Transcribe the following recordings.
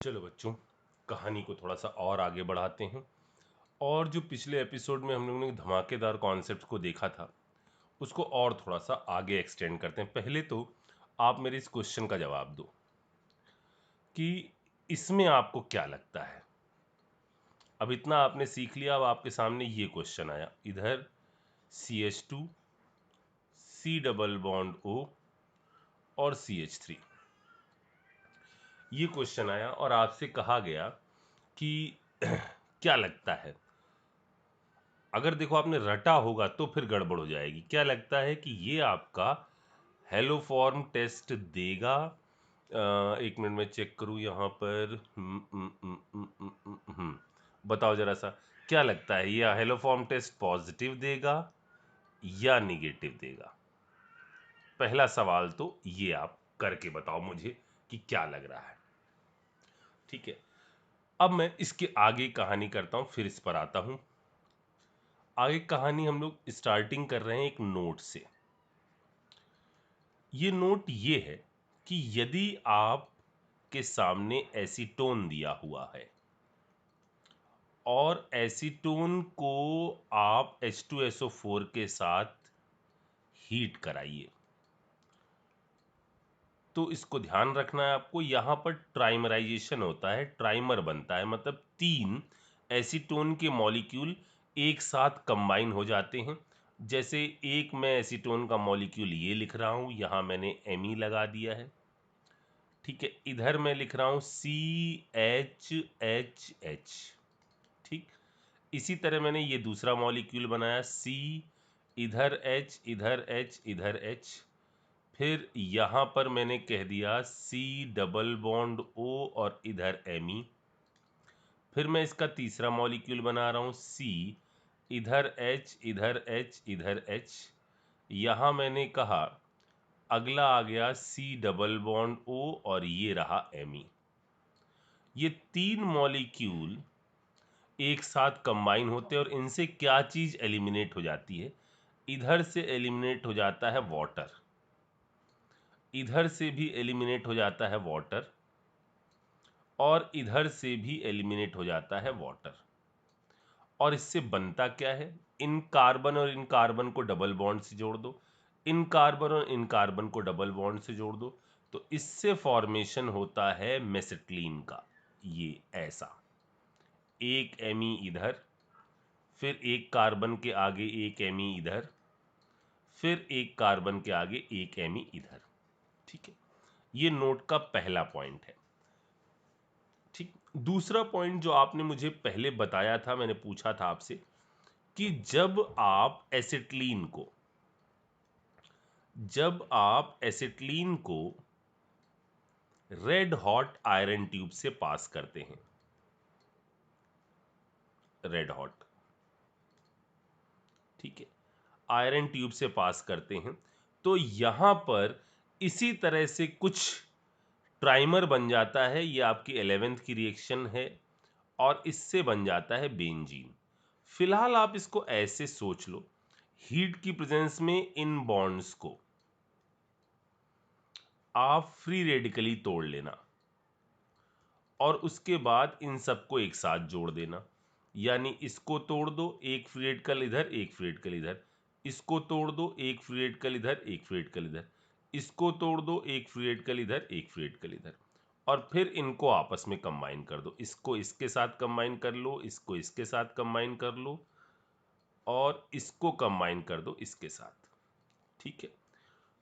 चलो बच्चों, कहानी को थोड़ा सा और आगे बढ़ाते हैं। और जो पिछले एपिसोड में हम लोगों ने धमाकेदार कॉन्सेप्ट को देखा था, उसको और थोड़ा सा आगे एक्सटेंड करते हैं। पहले तो आप मेरे इस क्वेश्चन का जवाब दो कि इसमें आपको क्या लगता है। अब इतना आपने सीख लिया, अब आपके सामने ये क्वेश्चन आया, इधर CH2 C double bond O और CH3, ये क्वेश्चन आया और आपसे कहा गया कि क्या लगता है। अगर देखो आपने रटा होगा तो फिर गड़बड़ हो जाएगी। क्या लगता है कि ये आपका हेलो फॉर्म टेस्ट देगा? एक मिनट में चेक करूं यहाँ पर। बताओ जरा सा, क्या लगता है ये हेलो फॉर्म टेस्ट पॉजिटिव देगा या निगेटिव देगा? पहला सवाल तो ये आप करके बताओ मुझे कि क्या लग रहा है। ठीक है, अब मैं इसके आगे कहानी करता हूं, फिर इस पर आता हूं। आगे कहानी हम लोग स्टार्टिंग कर रहे हैं एक नोट से। ये नोट ये है कि यदि आप के सामने एसीटोन दिया हुआ है और एसीटोन को आप H2SO4 के साथ हीट कराइए, तो इसको ध्यान रखना है आपको। यहाँ पर ट्राइमराइजेशन होता है, ट्राइमर बनता है, मतलब 3 एसीटोन के मॉलिक्यूल एक साथ कंबाइन हो जाते हैं। जैसे एक मैं एसीटोन का मॉलिक्यूल ये लिख रहा हूँ, यहाँ मैंने Me लगा दिया है। ठीक है, इधर मैं लिख रहा हूँ CHHH। ठीक, इसी तरह मैंने ये दूसरा मॉलिक्यूल बनाया C, इधर H, इधर H, इधर H। फिर यहाँ पर मैंने कह दिया C डबल बॉन्ड O और इधर Me। फिर मैं इसका तीसरा मॉलिक्यूल बना रहा हूँ C, इधर H, इधर H, इधर H। यहाँ मैंने कहा अगला आ गया C डबल बॉन्ड O और ये रहा Me। ये 3 मॉलिक्यूल एक साथ कंबाइन होते हैं और इनसे क्या चीज एलिमिनेट हो जाती है? इधर से एलिमिनेट हो जाता है वाटर, इधर से भी एलिमिनेट हो जाता है वाटर, और इधर से भी एलिमिनेट हो जाता है वाटर। और इससे बनता क्या है? इन कार्बन और इन कार्बन को डबल बॉन्ड से जोड़ दो, इन कार्बन और इन कार्बन को डबल बॉन्ड से जोड़ दो, तो इससे फॉर्मेशन होता है मेसिटिलीन का। ये ऐसा एक Me इधर, फिर एक कार्बन के आगे एक Me इधर, फिर एक कार्बन के आगे एक Me इधर। ठीक है, ये नोट का पहला पॉइंट है। ठीक, दूसरा पॉइंट जो आपने मुझे पहले बताया था, मैंने पूछा था आपसे कि जब आप एसिटिलीन को रेड हॉट आयरन ट्यूब से पास करते हैं, रेड हॉट, ठीक है, आयरन ट्यूब से पास करते हैं, तो यहां पर इसी तरह से कुछ ट्राइमर बन जाता है। ये आपकी 11th की रिएक्शन है और इससे बन जाता है बेंजीन। फिलहाल आप इसको ऐसे सोच लो, हीट की प्रेजेंस में इन बॉन्ड्स को आप फ्री रेडिकली तोड़ लेना और उसके बाद इन सबको एक साथ जोड़ देना। यानी इसको तोड़ दो, एक फ्री रेडिकल इधर, एक फ्री रेडिकल इधर, इसको तोड़ दो, एक फ्री रेडिकल इधर, एक फ्री रेडिकल इधर, इसको तोड़ दो, एक फ्री रेडिकल इधर, एक फ्री रेडिकल इधर, और फिर इनको आपस में कंबाइन कर दो। इसको इसके साथ कंबाइन कर लो, इसको इसके साथ कंबाइन कर लो, और इसको कंबाइन कर दो इसके साथ। ठीक है,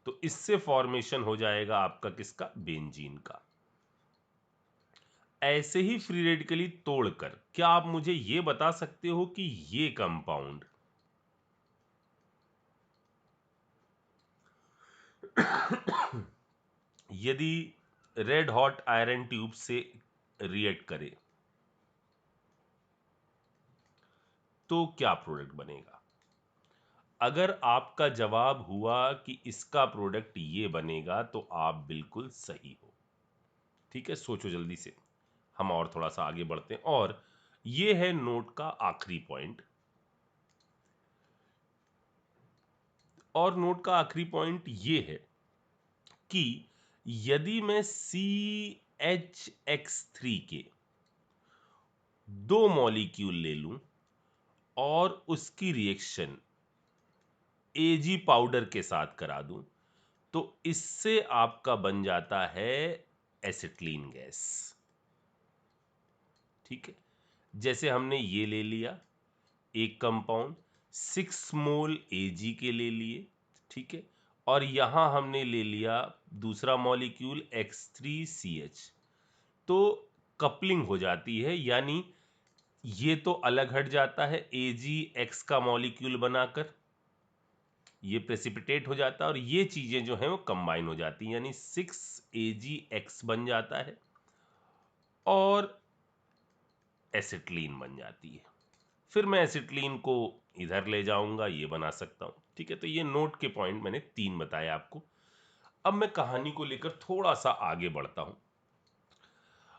तो इससे फॉर्मेशन हो जाएगा आपका किसका? बेंजीन का। ऐसे ही फ्री रेडिकली तोड़कर क्या आप मुझे ये बता सकते हो कि ये कंपाउंड यदि रेड हॉट आयरन ट्यूब से रिएक्ट करे तो क्या प्रोडक्ट बनेगा? अगर आपका जवाब हुआ कि इसका प्रोडक्ट ये बनेगा तो आप बिल्कुल सही हो। ठीक है, सोचो जल्दी से, हम और थोड़ा सा आगे बढ़ते हैं। और ये है नोट का आखिरी पॉइंट। और नोट का आखिरी पॉइंट ये है कि यदि मैं CH HX3 के 2 मॉलिक्यूल ले लूं और उसकी रिएक्शन Ag पाउडर के साथ करा दूं, तो इससे आपका बन जाता है एसिटिलीन गैस। ठीक है, जैसे हमने ये ले लिया एक कंपाउंड 6 मोल Ag के ले लिए, ठीक है, और यहां हमने ले लिया दूसरा मॉलिक्यूल X3CH, तो कपलिंग हो जाती है, यानी ये तो अलग हट जाता है AgX का मॉलिक्यूल बनाकर, ये प्रेसिपिटेट हो जाता है और ये चीजें जो हैं वो कंबाइन हो जाती हैं, यानी 6AgX बन जाता है और एसिटिलीन बन जाती है। फिर मैं एसिटिलीन को इधर ले जाऊंगा, ये बना सकता हूं। ठीक है, तो ये नोट के पॉइंट मैंने 3 बताए आपको। अब मैं कहानी को लेकर थोड़ा सा आगे बढ़ता हूं।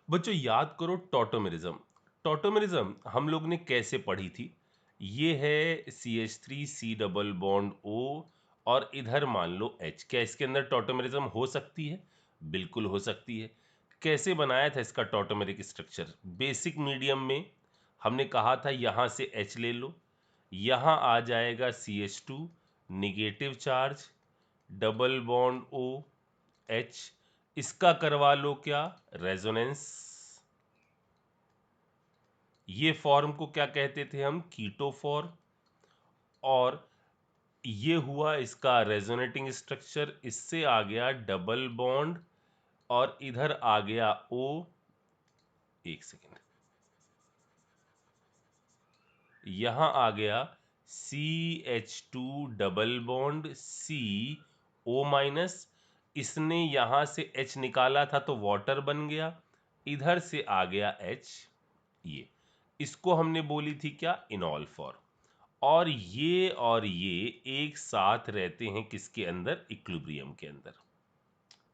बच्चों याद करो टॉटोमेरिज्म। टॉटोमेरिज्म हम लोग ने कैसे पढ़ी थी? ये है CH3C डबल बॉन्ड O और इधर मान लो H। क्या इसके अंदर टॉटोमेरिज्म हो सकती है? बिल्कुल हो सकती है। कैसे बनाया था इसका टॉटोमेरिक स्ट्रक्चर? बेसिक मीडियम में हमने कहा था यहां से H ले लो, यहां आ जाएगा CH2 negative charge, double bond O H, इसका करवा लो क्या? रेजोनेंस। ये फॉर्म को क्या कहते थे हम? Keto form. और ये हुआ इसका रेजोनेटिंग स्ट्रक्चर, इससे आ गया डबल बॉन्ड और इधर आ गया O। एक सेकेंड, यहां आ गया CH2 डबल बॉन्ड CO-, इसने यहां से H निकाला था तो वाटर बन गया, इधर से आ गया H। ये इसको हमने बोली थी क्या? इनॉल फॉर्म। और ये एक साथ रहते हैं किसके अंदर? इक्विलिब्रियम के अंदर।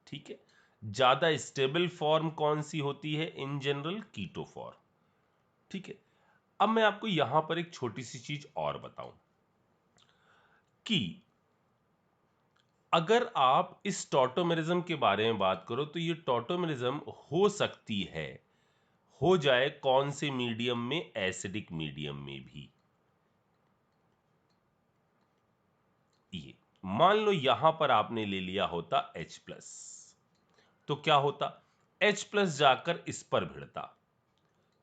ठीक है, ज्यादा स्टेबल फॉर्म कौन सी होती है इन जनरल? Keto form. ठीक है, अब मैं आपको यहां पर एक छोटी सी चीज और बताऊं कि अगर आप इस टॉटोमेरिज्म के बारे में बात करो तो ये टॉटोमेरिज्म हो सकती है हो जाए कौन से मीडियम में? एसिडिक मीडियम में भी। ये मान लो यहां पर आपने ले लिया होता H+, तो क्या होता? H+ जाकर इस पर भिड़ता,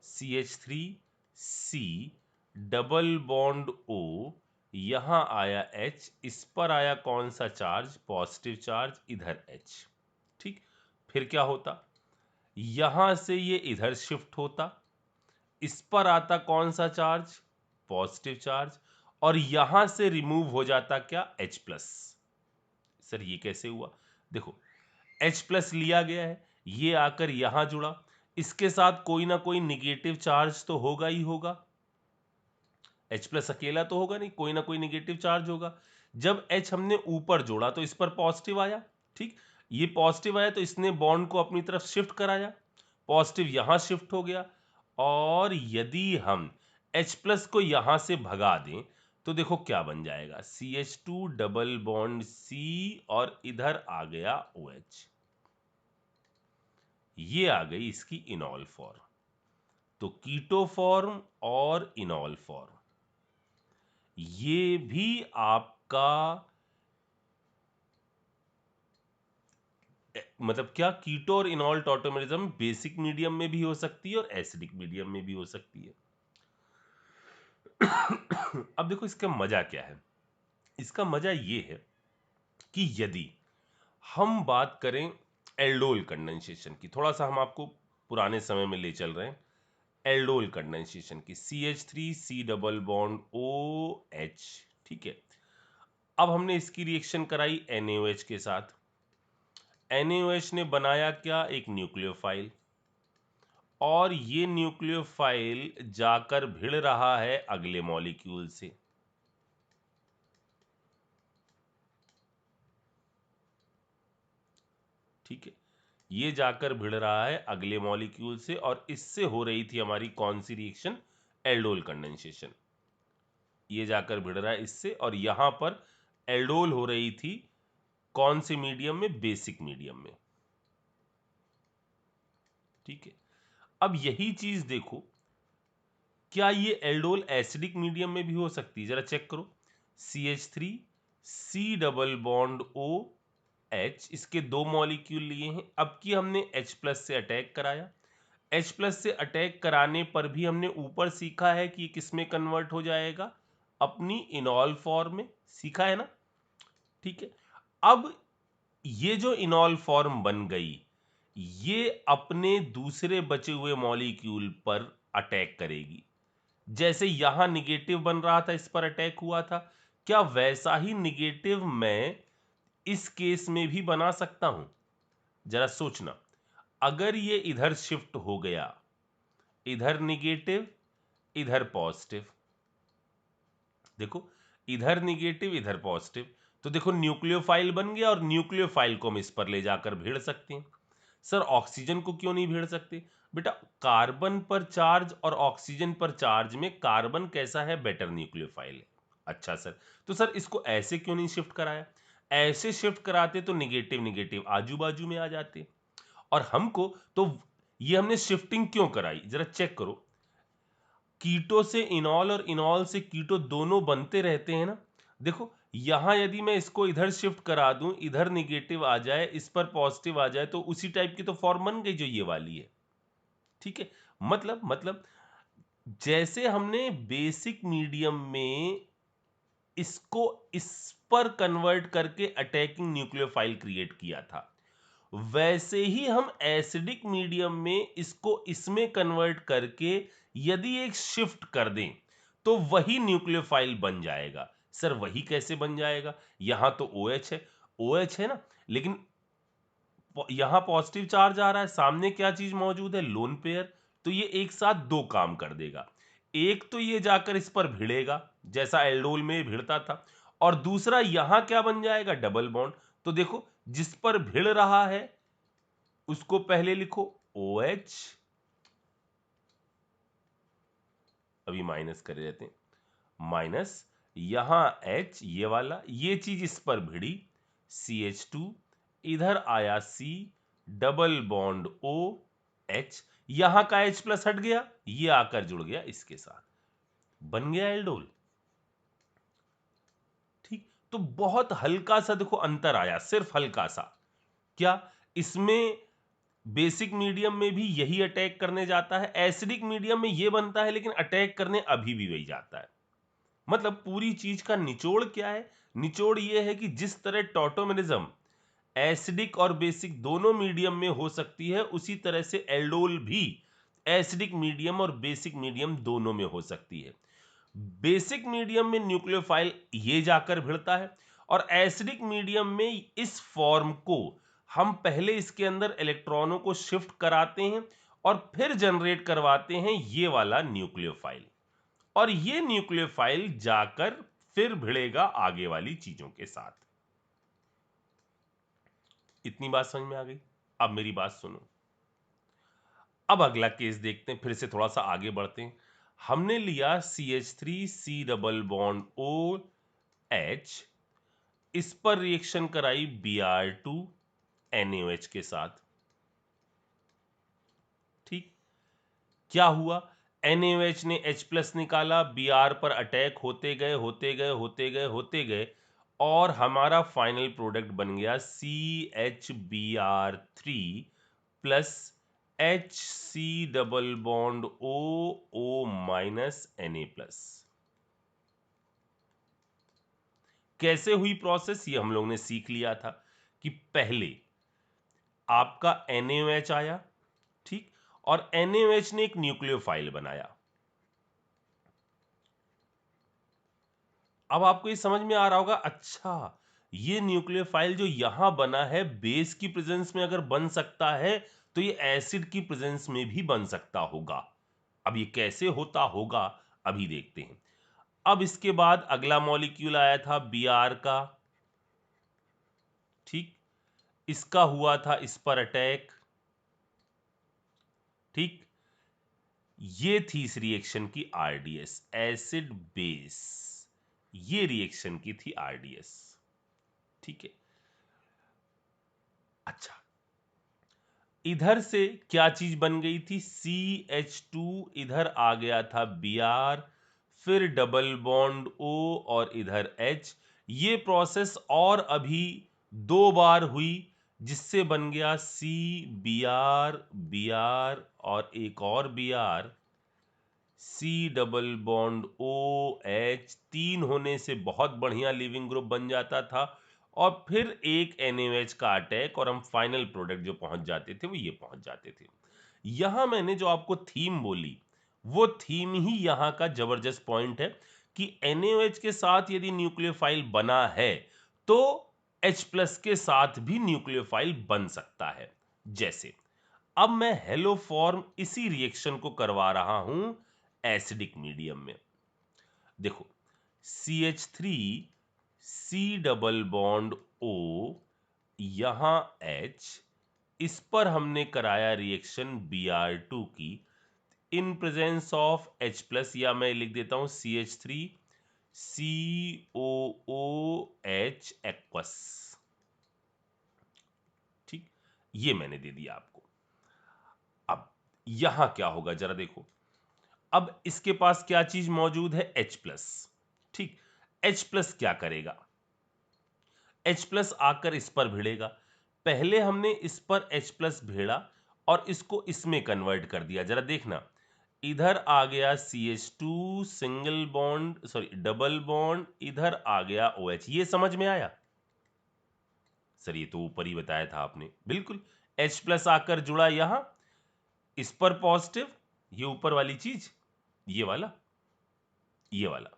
CH3C डबल बॉन्ड O, यहां आया H, इस पर आया कौन सा चार्ज? पॉजिटिव चार्ज, इधर H। ठीक, फिर क्या होता? यहां से ये इधर शिफ्ट होता, इस पर आता कौन सा चार्ज? पॉजिटिव चार्ज, और यहां से रिमूव हो जाता क्या? H+। सर ये कैसे हुआ? देखो H+ लिया गया है, ये आकर यहां जुड़ा, इसके साथ कोई ना कोई निगेटिव चार्ज तो होगा ही होगा। H+ अकेला तो होगा नहीं, कोई ना कोई निगेटिव चार्ज होगा। जब H हमने ऊपर जोड़ा तो इस पर पॉजिटिव आया। ठीक, ये पॉजिटिव आया तो इसने बॉन्ड को अपनी तरफ शिफ्ट कराया, पॉजिटिव यहां शिफ्ट हो गया। और यदि हम H+ को यहां से भगा दें तो देखो क्या बन जाएगा? CH2 डबल बॉन्ड C और इधर आ गया OH। ये आ गई इसकी इनॉल फॉर्म। तो कीटो फॉर्म और इनॉल फॉर्म ये भी आपका मतलब क्या? कीटो और इनॉल टॉटोमेरिज्म बेसिक मीडियम में भी हो सकती है और एसिडिक मीडियम में भी हो सकती है। अब देखो इसका मजा क्या है? इसका मजा ये है कि यदि हम बात करें एल्डोल कंडेंसेशन की, थोड़ा सा हम आपको पुराने समय में ले चल रहे हैं। एल्डोल कंडेंसेशन की, CH3C डबल बॉन्ड OH। ठीक है, अब हमने इसकी रिएक्शन कराई NaOH के साथ। NaOH ने बनाया क्या? एक न्यूक्लियोफाइल, और ये न्यूक्लियोफाइल जाकर भिड़ रहा है अगले मॉलिक्यूल से। ठीक है, ये जाकर भिड़ रहा है अगले मॉलिक्यूल से और इससे हो रही थी हमारी कौन सी रिएक्शन? Aldol condensation. ये जाकर भिड़ रहा है इससे और यहां पर एल्डोल हो रही थी कौन से मीडियम में? बेसिक मीडियम में। ठीक है, अब यही चीज देखो, क्या ये एल्डोल एसिडिक मीडियम में भी हो सकती है? जरा चेक करो। CH3 C double bond OH, इसके 2 मॉलिक्यूल लिए हैं। अब की हमने H+ से अटैक कराया, H+ से अटैक कराने पर भी हमने ऊपर सीखा है कि किस में कन्वर्ट हो जाएगा, अपनी इनॉल फॉर्म में, सीखा है ना? ठीक है, अब ये जो इनॉल फॉर्म बन गई, ये अपने दूसरे बचे हुए मॉलिक्यूल पर अटैक करेगी। जैसे यहां निगेटिव बन रहा था, इस पर अटैक हुआ था, क्या वैसा ही निगेटिव मैं इस केस में भी बना सकता हूं? जरा सोचना, अगर ये इधर शिफ्ट हो गया, इधर निगेटिव इधर पॉजिटिव, देखो इधर निगेटिव इधर पॉजिटिव, तो देखो न्यूक्लियोफाइल बन गया, और न्यूक्लियोफाइल को हम इस पर ले जाकर भिड़ सकते हैं। सर ऑक्सीजन को क्यों नहीं भिड़ सकते? बेटा कार्बन पर चार्ज और ऑक्सीजन पर चार्ज में कार्बन कैसा है? बेटर न्यूक्लियोफाइल है। अच्छा सर, तो सर इसको ऐसे क्यों नहीं शिफ्ट कराया? ऐसे शिफ्ट कराते तो निगेटिव निगेटिव आजू बाजू में आ जाते, और हमको तो ये हमने शिफ्टिंग क्यों कराई? जरा चेक करो, कीटो से इनॉल और इनॉल से कीटो दोनों बनते रहते हैं ना। देखो यहां यदि मैं इसको इधर शिफ्ट करा दूं, इधर निगेटिव आ जाए, इस पर पॉजिटिव आ जाए, तो उसी टाइप की तो फॉर्म बन गई जो ये वाली है। ठीक है, मतलब जैसे हमने बेसिक मीडियम में इसको इस पर कन्वर्ट करके अटैकिंग न्यूक्लियोफाइल क्रिएट किया था, वैसे ही हम एसिडिक मीडियम में इसको इसमें कन्वर्ट करके यदि एक शिफ्ट कर दें, तो वही न्यूक्लियोफाइल बन जाएगा। सर वही कैसे बन जाएगा? यहां तो OH है, OH है ना, लेकिन यहां पॉजिटिव चार्ज आ रहा है, सामने क्या चीज मौजूद है? Lone pair. तो ये एक साथ दो काम कर देगा, एक तो ये जाकर इस पर भिड़ेगा जैसा एल्डोल में भिड़ता था, और दूसरा यहां क्या बन जाएगा? Double bond. तो देखो जिस पर भिड़ रहा है उसको पहले लिखो OH, अभी माइनस करे रहते हैं, माइनस यहां H, ये वाला, ये चीज इस पर भिड़ी CH2, इधर आया C डबल बॉन्ड OH, यहां का H+ हट गया, ये आकर जुड़ गया इसके साथ, बन गया एल्डोल। ठीक, तो बहुत हल्का सा देखो अंतर आया, सिर्फ हल्का सा। क्या इसमें बेसिक मीडियम में भी यही अटैक करने जाता है, एसिडिक मीडियम में ये बनता है, लेकिन अटैक करने अभी भी वही जाता है। मतलब पूरी चीज का निचोड़ क्या है? निचोड़ ये है कि जिस तरह टॉटोमेरिज्म एसिडिक और बेसिक दोनों मीडियम में हो सकती है, उसी तरह से एल्डोल भी एसिडिक मीडियम और बेसिक मीडियम दोनों में हो सकती है। बेसिक मीडियम में न्यूक्लियोफाइल ये जाकर भिड़ता है, और एसिडिक मीडियम में इस फॉर्म को हम पहले इसके अंदर इलेक्ट्रॉनों को शिफ्ट कराते हैं और फिर जनरेट करवाते हैं ये वाला न्यूक्लियोफाइल, और ये न्यूक्लियोफाइल जाकर फिर भिड़ेगा आगे वाली चीजों के साथ। इतनी बात समझ में आ गई? अब मेरी बात सुनो, अब अगला केस देखते हैं, फिर से थोड़ा सा आगे बढ़ते हैं। हमने लिया CH3 C double bond OH, इस पर रिएक्शन कराई Br2 NaOH के साथ। ठीक, क्या हुआ? NaOH ने H+ निकाला, Br पर अटैक होते गए होते गए होते गए होते गए, और हमारा फाइनल प्रोडक्ट बन गया CHBr3 plus HC double bond OO minus Na+। कैसे हुई प्रोसेस? ये हम लोग ने सीख लिया था कि पहले आपका NaOH आया, ठीक, और NaOH ने एक न्यूक्लियोफाइल बनाया। अब आपको ये समझ में आ रहा होगा, अच्छा ये न्यूक्लियोफाइल जो यहां बना है बेस की प्रेजेंस में अगर बन सकता है, तो ये एसिड की प्रेजेंस में भी बन सकता होगा। अब ये कैसे होता होगा अभी देखते हैं। अब इसके बाद अगला मॉलिक्यूल आया था Br का, ठीक, इसका हुआ था इस पर अटैक, ठीक, ये थी इस रिएक्शन की RDS, एसिड बेस, ये रिएक्शन की थी RDS। ठीक है, अच्छा इधर से क्या चीज बन गई थी, CH2, इधर आ गया था Br, फिर डबल बॉन्ड O और इधर H। ये प्रोसेस और अभी 2 बार हुई, जिससे बन गया CBr, Br और एक और Br, C double bond OH। 3 होने से बहुत बढ़िया लिविंग ग्रुप बन जाता था, और फिर एक NaOH का अटैक, और हम फाइनल प्रोडक्ट जो पहुंच जाते थे वो ये पहुंच जाते थे। यहां मैंने जो आपको थीम बोली, वो थीम ही यहां का जबरदस्त पॉइंट है कि NaOH के साथ यदि न्यूक्लियोफाइल बना है तो H प्लस के साथ भी न्यूक्लियोफाइल बन सकता है। जैसे अब मैं हेलोफॉर्म इसी रिएक्शन को करवा रहा हूं एसिडिक मीडियम में। देखो, CH3, C double bond O, यहां H, इस पर हमने कराया रिएक्शन Br2 की in presence of H plus, या मैं लिख देता हूं CH3 COOH एक्वस। ठीक, ये मैंने दे दिया आपको। अब यहां क्या होगा जरा देखो, अब इसके पास क्या चीज मौजूद है, H प्लस। ठीक, H प्लस क्या करेगा, H प्लस आकर इस पर भिड़ेगा। पहले हमने इस पर H प्लस भिड़ा और इसको इसमें कन्वर्ट कर दिया। जरा देखना, इधर आ गया CH2 single bond, sorry double bond, इधर आ गया OH। ये समझ में आया सर? ये तो ऊपर ही बताया था आपने, बिल्कुल। H प्लस आकर जुड़ा यहां, इस पर पॉजिटिव, ये ऊपर वाली चीज, ये वाला, ये वाला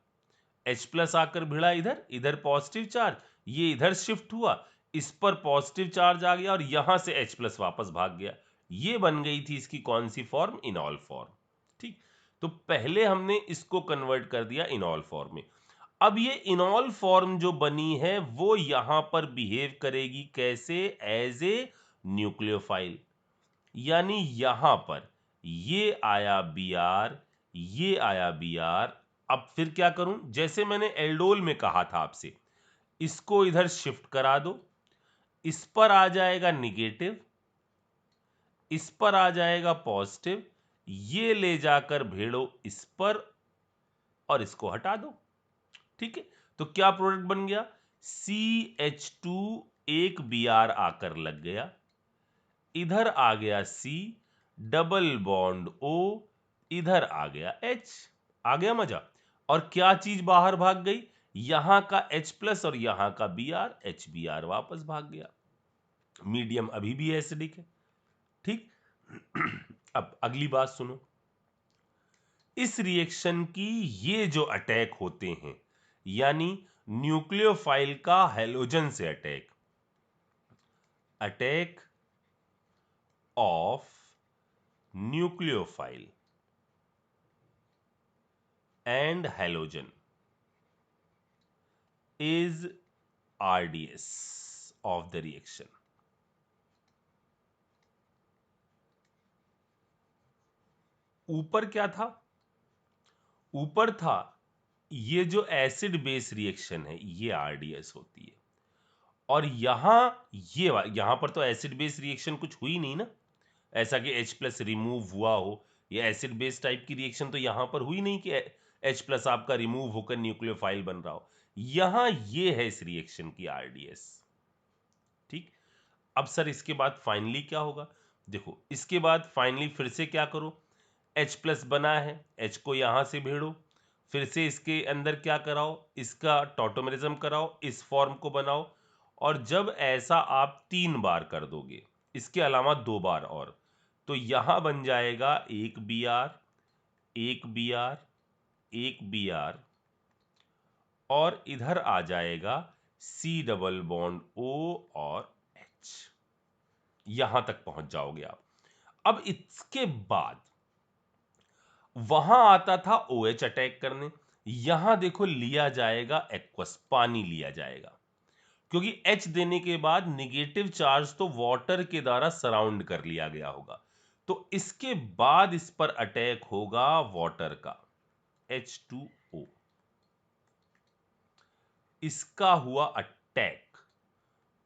H प्लस आकर भिड़ा इधर, इधर पॉजिटिव चार्ज, ये इधर शिफ्ट हुआ, इस पर पॉजिटिव चार्ज आ गया और यहां से H प्लस वापस भाग गया। ये बन गई थी इसकी कौन सी फॉर्म, इनॉल फॉर्म। ठीक, तो पहले हमने इसको कन्वर्ट कर दिया इनॉल फॉर्म में। अब ये इनॉल फॉर्म जो बनी है वो यहां पर बिहेव करेगी कैसे, एज ए न्यूक्लियोफाइल। यानी यहां पर ये आया Br, ये आया Br। अब फिर क्या करूं, जैसे मैंने एल्डोल में कहा था आपसे, इसको इधर शिफ्ट करा दो, इस पर आ जाएगा निगेटिव, इस पर आ जाएगा पॉजिटिव, ये ले जाकर भेड़ो इस पर और इसको हटा दो। ठीक है, तो क्या प्रोडक्ट बन गया, CH2, एक Br आकर लग गया, इधर आ गया C डबल बॉन्ड O, इधर आ गया H। आ गया मजा? और क्या चीज बाहर भाग गई, यहां का H प्लस और यहां का Br, HBr वापस भाग गया। मीडियम अभी भी एसिडिक है। ठीक, अब अगली बात सुनो, इस रिएक्शन की ये जो अटैक होते हैं, यानी न्यूक्लियोफाइल का हैलोजन से attack, attack of nucleophile and halogen is RDS of the reaction। ऊपर क्या था, ऊपर था ये जो एसिड बेस रिएक्शन है ये RDS होती है, और यहां पर तो एसिड बेस रिएक्शन कुछ हुई नहीं ना, ऐसा कि H प्लस रिमूव हुआ हो, ये एसिड बेस टाइप की रिएक्शन तो यहां पर हुई नहीं कि H प्लस आपका रिमूव होकर न्यूक्लियोफाइल बन रहा हो। यहां ये है इस रिएक्शन की RDS। ठीक, अब सर इसके बाद फाइनली क्या होगा, देखो इसके बाद फाइनली फिर से क्या करो, H प्लस बना है, H को यहां से भेड़ो, फिर से इसके अंदर क्या कराओ, इसका टॉटोमेरिज्म कराओ, इस फॉर्म को बनाओ, और जब ऐसा आप 3 बार कर दोगे, इसके अलावा 2 बार और, तो यहां बन जाएगा एक Br, एक Br, एक Br, और इधर आ जाएगा C डबल बॉन्ड O और H। यहां तक पहुंच जाओगे आप। अब इसके बाद वहां आता था OH अटैक करने, यहां देखो लिया जाएगा एक्वस, पानी लिया जाएगा, क्योंकि H देने के बाद निगेटिव चार्ज तो वाटर के द्वारा सराउंड कर लिया गया होगा, तो इसके बाद इस पर अटैक होगा वाटर का, H2O। इसका हुआ अटैक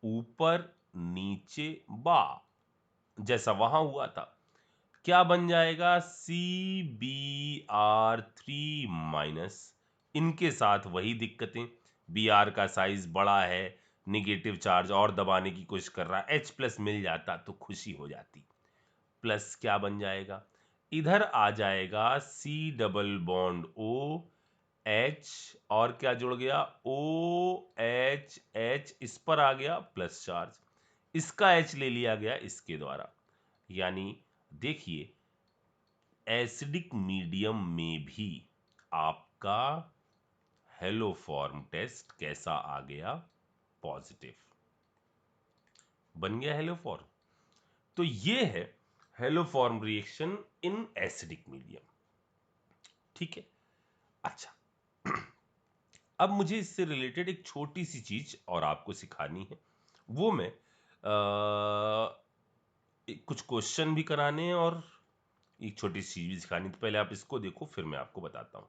ऊपर नीचे बा, जैसा वहां हुआ था। क्या बन जाएगा? CbR3 इनके साथ वही दिक्कतें, Br का साइज बड़ा है, निगेटिव चार्ज और दबाने की कोशिश कर रहा है, H प्लस मिल जाता तो खुशी हो जाती। प्लस क्या बन जाएगा? इधर आ जाएगा C double bond O H, और क्या जुड़ गया? OH, इस पर आ गया प्लस चार्ज, इसका H ले लिया गया इसके द्वारा। यानी देखिए, एसिडिक मीडियम में भी आपका हेलोफॉर्म टेस्ट कैसा आ गया? पॉजिटिव बन गया हेलोफॉर्म। तो ये है haloform reaction in acidic medium. ठीक है। अच्छा, अब मुझे इससे रिलेटेड एक छोटी सी चीज और आपको सिखानी है। वो मैं कुछ क्वेश्चन भी कराने हैं और एक छोटी सी चीज भी सिखानी। तो पहले आप इसको देखो, फिर मैं आपको बताता हूं।